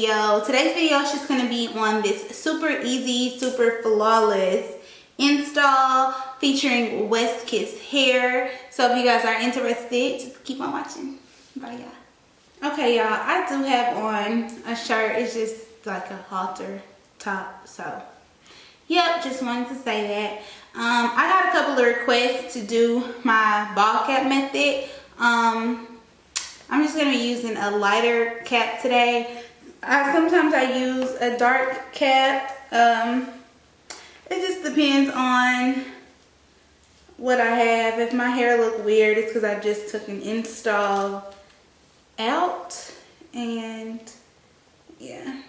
video. Today's video is just going to be on this super easy, super flawless install featuring West Kiss hair. So if you guys are interested, just keep on watching. Bye, y'all. Okay, y'all, I do have on a shirt. It's just like a halter top. So, yep, just wanted to say that. I got a couple of requests to do my ball cap method. I'm just going to be using a lighter cap today. Sometimes I use a dark cap. It just depends on what I have. If my hair look weird, it's because I just took an install out. And yeah.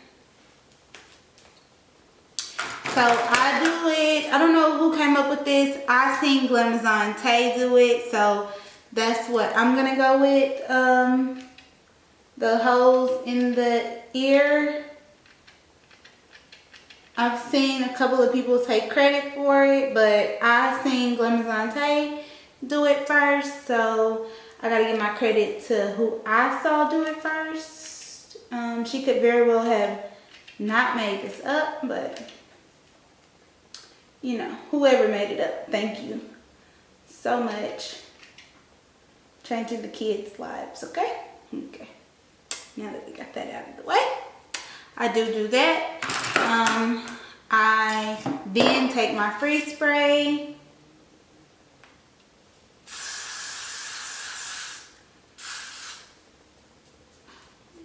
So I do it. I don't know who came up with this. I seen Glamazon Tay do it. So that's what I'm gonna go with. The holes in the ear. I've seen a couple of people take credit for it, but I seen Glamazon Tay do it first, so I gotta give my credit to who I saw do it first. She could very well have not made this up, but you know, whoever made it up, thank you so much. Changing the kids' lives, okay? Okay. Now that we got that out of the way, I do that. I then take my freeze spray.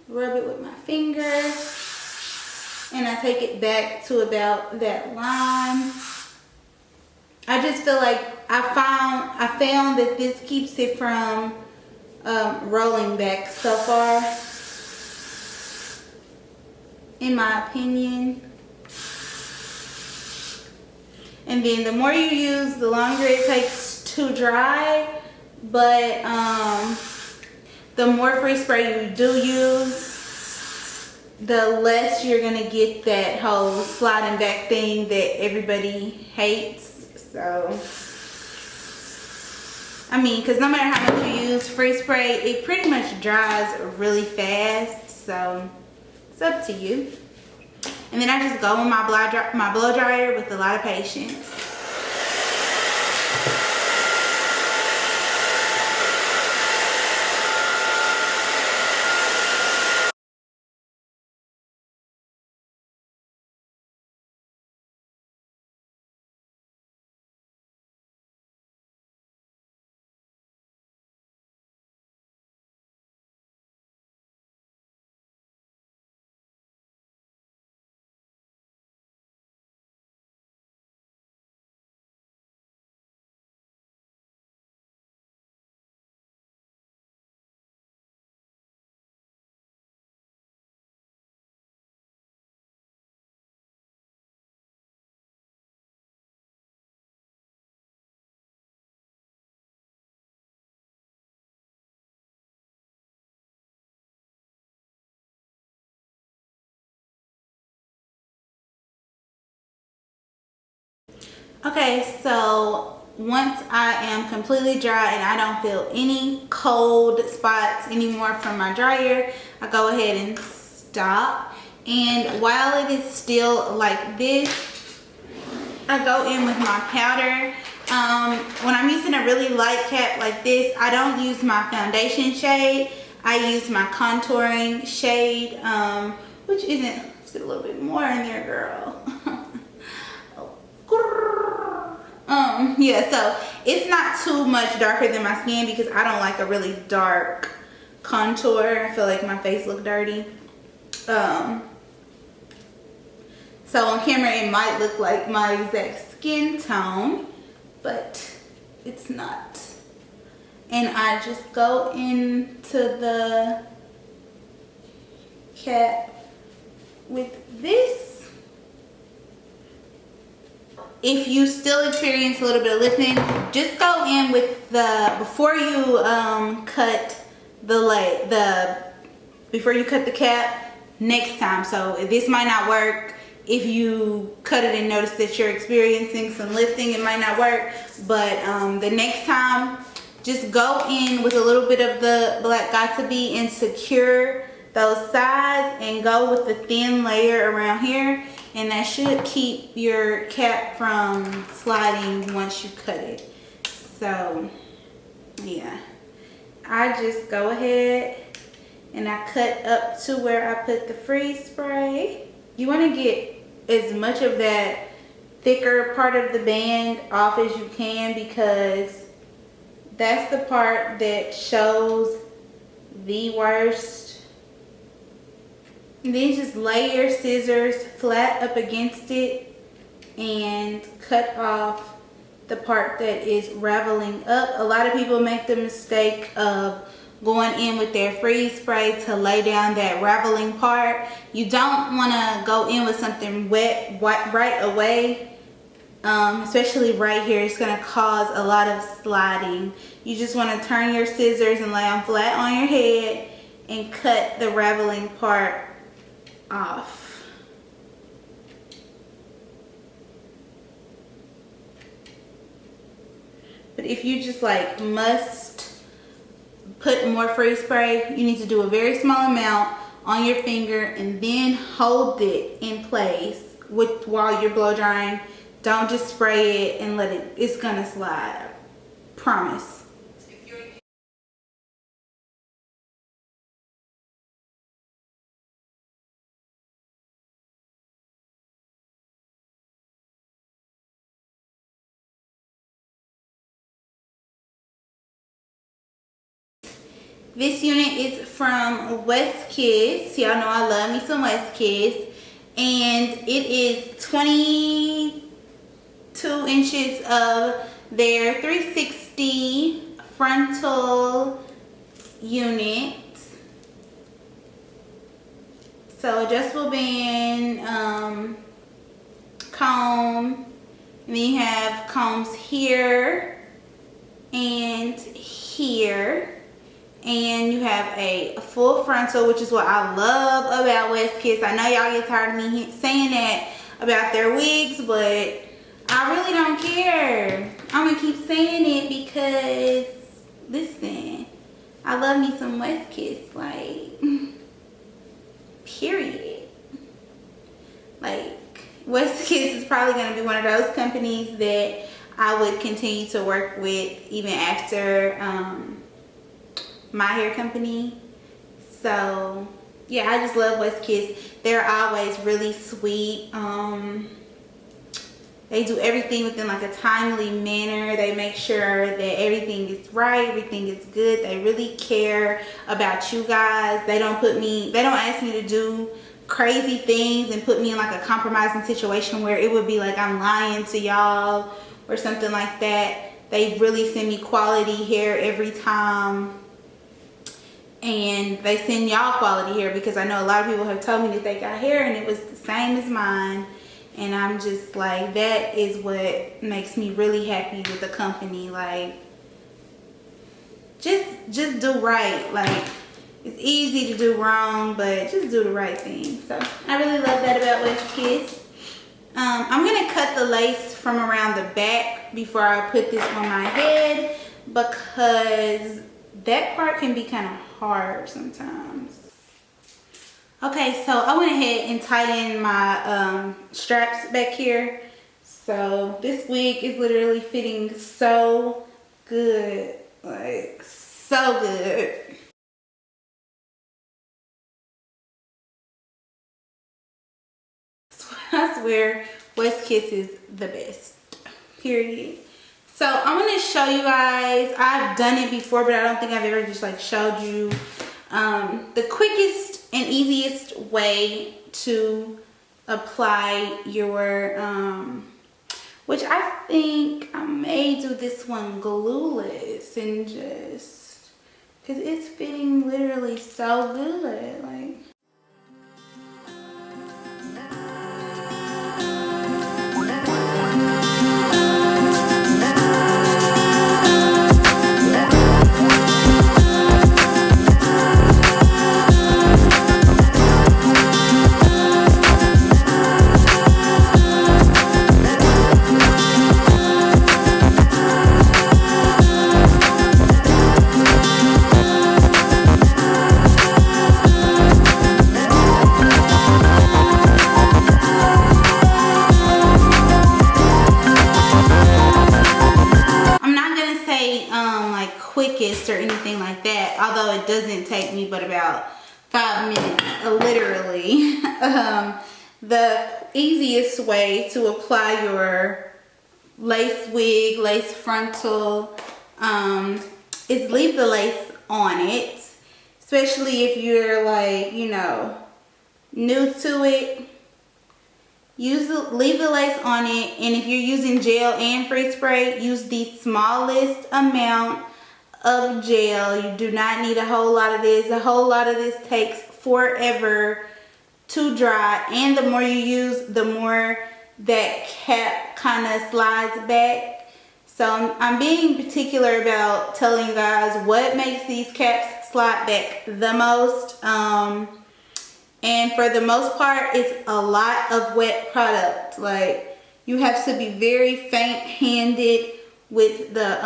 Rub it with my finger. And I take it back to about that line. I just feel like I found that this keeps it from rolling back so far, in my opinion. And then the more you use, the longer it takes to dry. But the more free spray you do use, the less you're gonna get that whole sliding back thing that everybody hates. So, I mean, because no matter how much you use free spray, it pretty much dries really fast. So, it's up to you. And then I just go in my blow dryer with a lot of patience. Okay, so once I am completely dry and I don't feel any cold spots anymore from my dryer, I go ahead and stop. And while it is still like this, I go in with my powder. When I'm using a really light cap like this, I don't use my foundation shade. I use my contouring shade, which isn't, let's get a little bit more in there, girl. Yeah, so it's not too much darker than my skin because I don't like a really dark contour. I feel like my face look dirty. So on camera it might look like my exact skin tone, but it's not. And I just go into the cap with this. If you still experience a little bit of lifting, just go in with the, before you cut before you cut the cap next time. So this might not work if you cut it and notice that you're experiencing some lifting. It might not work, but the next time, just go in with a little bit of the Black Got To Be and secure those sides and go with the thin layer around here, and that should keep your cap from sliding once you cut it. So yeah, I just go ahead and I cut up to where I put the freeze spray. You want to get as much of that thicker part of the band off as you can, because that's the part that shows the worst. And then just lay your scissors flat up against it and cut off the part that is raveling up. A lot of people make the mistake of going in with their freeze spray to lay down that raveling part. You don't want to go in with something wet right away, especially right here. It's going to cause a lot of sliding. You just want to turn your scissors and lay them flat on your head and cut the raveling part off. But if you just like must put more freeze spray, you need to do a very small amount on your finger and then hold it in place while you're blow drying. Don't just spray it and let it, it's gonna slide, promise. This unit is from West Kiss. Y'all know I love me some West Kiss. And it is 22 inches of their 360 frontal unit. So adjustable band, comb. And then you have combs here and here. And you have a full frontal, which is what I love about West Kiss. I know y'all get tired of me saying that about their wigs, but I really don't care. I'm gonna keep saying it because, listen, I love me some West Kiss, like, period. Like, West Kiss is probably gonna be one of those companies that I would continue to work with even after my hair company. So yeah, I just love West Kiss. They're always really sweet. They do everything within like a timely manner. They make sure that everything is right, everything is good. They really care about you guys. They don't ask me to do crazy things and put me in like a compromising situation where it would be like I'm lying to y'all or something like that. They really send me quality hair every time. And they send y'all quality hair, because I know a lot of people have told me that they got hair and it was the same as mine. And I'm just like, that is what makes me really happy with the company. Like, just do right. Like, it's easy to do wrong, but just do the right thing. So I really love that about West Kiss. I'm gonna cut the lace from around the back before I put this on my head, because that part can be kind of hard sometimes. Okay, so I went ahead and tightened my straps back here. So this wig is literally fitting so good, like so good. I swear West Kiss is the best, period. So I'm going to show you guys, I've done it before, but I don't think I've ever just like showed you the quickest and easiest way to apply your, which I think I may do this one glueless and just, because it's fitting literally so good, like. or anything like that, although it doesn't take me but about 5 minutes, literally. The easiest way to apply your lace wig, lace frontal, is leave the lace on it, especially if you're like, you know, new to it. Leave the lace on it, and if you're using gel and free spray, use the smallest amount of gel. You do not need a whole lot of this. A whole lot of this takes forever to dry, and the more you use, the more that cap kind of slides back. So I'm being particular about telling you guys what makes these caps slide back the most. And for the most part, it's a lot of wet product. Like, you have to be very faint-handed with the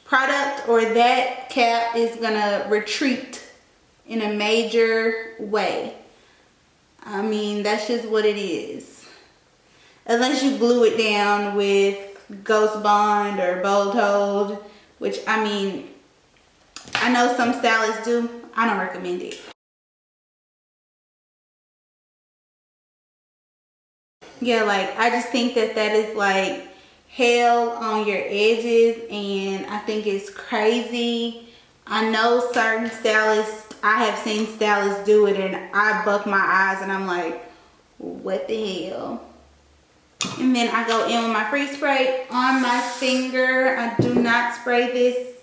product, or that cap is gonna retreat in a major way. I mean, that's just what it is. Unless you glue it down with Ghost Bond or Bold Hold, which, I mean, I know some stylists do. I don't recommend it. Yeah, like, I just think that that is like hell on your edges, and I think it's crazy. I know certain stylists, I have seen stylists do it, and I buck my eyes and I'm like, what the hell? And then I go in with my free spray on my finger. I do not spray this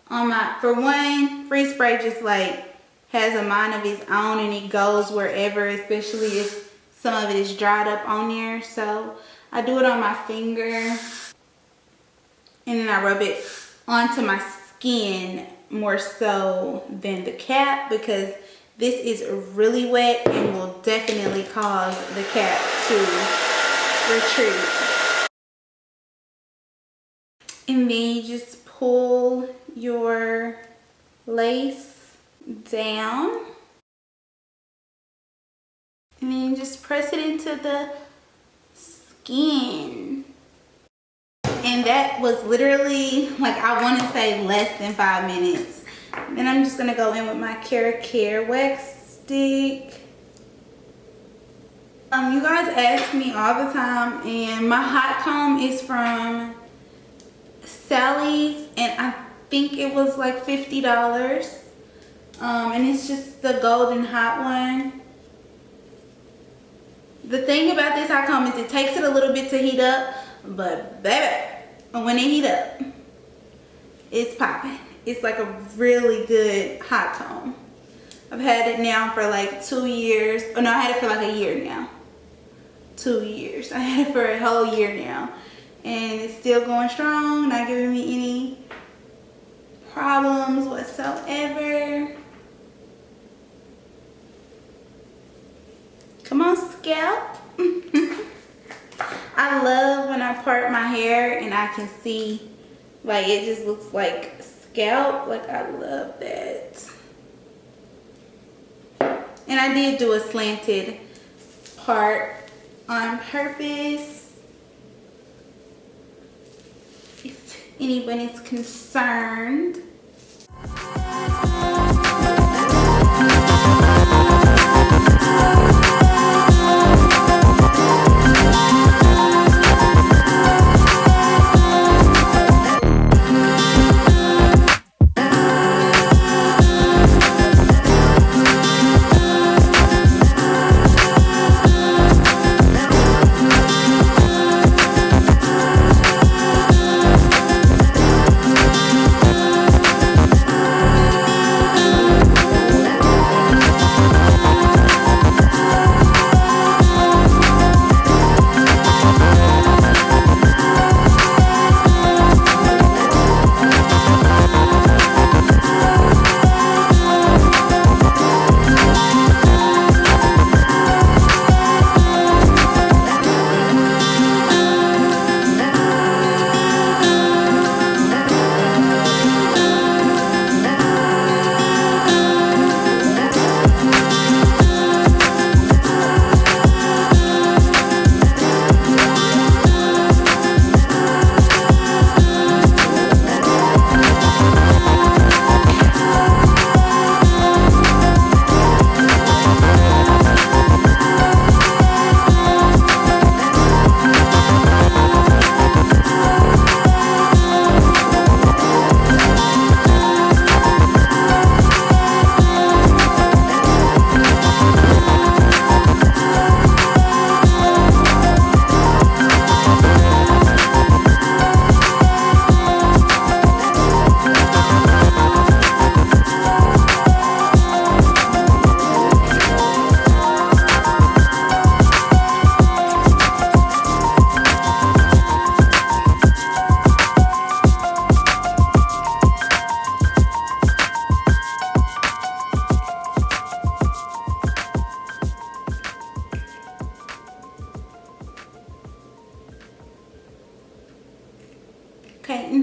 on my, for one, free spray just like has a mind of its own, and it goes wherever, especially if some of it is dried up on there. So I do it on my finger, and then I rub it onto my skin more so than the cap, because this is really wet and will definitely cause the cap to retreat. And then you just pull your lace down, and then just press it into the skin. And that was literally, like, I want to say less than 5 minutes. Then I'm just gonna go in with my Care wax stick. You guys ask me all the time, and my hot comb is from Sally's, and I think it was like $50. And it's just the golden hot one. The thing about this hot comb is it takes it a little bit to heat up, but baby, when it heat up, it's popping. It's like a really good hot comb. I've had it now for like 2 years. Oh no, I had it for like a year now. 2 years. I had it for a whole year now, and it's still going strong, not giving me any problems whatsoever. Come on, scalp. I love when I part my hair and I can see, like, it just looks like scalp. Like, I love that. And I did do a slanted part on purpose, if anybody's concerned.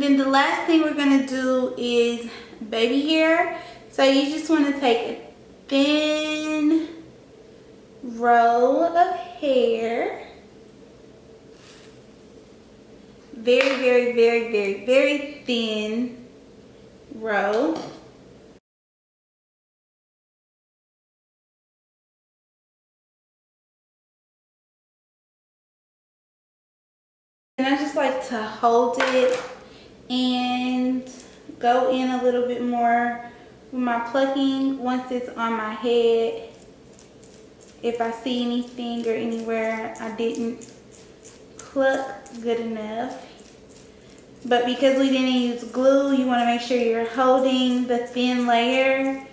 then the last thing we're gonna do is baby hair. So you just want to take a thin roll of hair. Very, very, very, very, very thin roll. And I just like to hold it and go in a little bit more with my plucking once it's on my head. If I see anything or anywhere I didn't pluck good enough. But because we didn't use glue, you want to make sure you're holding the thin layer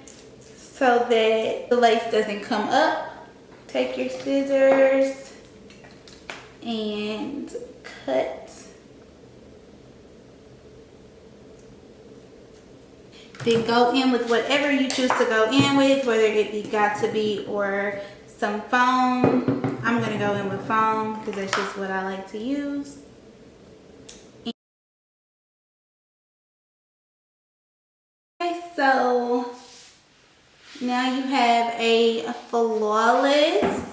so that the lace doesn't come up. Take your scissors and cut. Then go in with whatever you choose to go in with, whether it be Got2b or some foam. I'm gonna go in with foam because that's just what I like to use. Okay, so now you have a flawless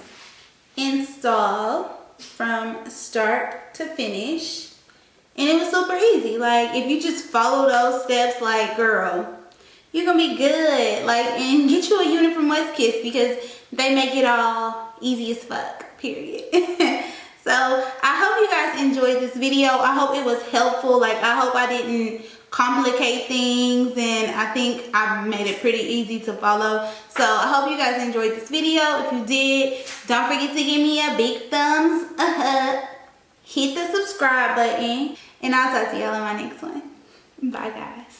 install from start to finish. And it was super easy. Like, if you just follow those steps, like, girl, you're gonna be good. Like, and get you a unit from WestKiss because they make it all easy as fuck, period. So I hope you guys enjoyed this video. I hope it was helpful. Like, I hope I didn't complicate things, and I think I made it pretty easy to follow. So I hope you guys enjoyed this video. If you did, don't forget to give me a big thumbs up. Hit the subscribe button, and I'll talk to y'all in my next one. Bye, guys.